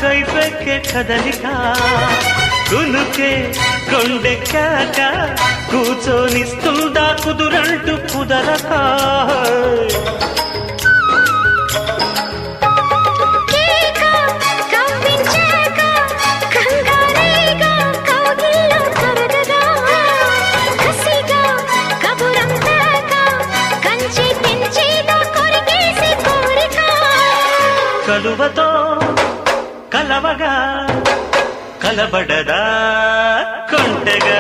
కైపెక్కే కదలిక కునుకే కొండెక్కాక కూర్చొనిస్తుందా కుదురంటూ కుదరక కలువతో కలవగా కలబడదా కొంటగా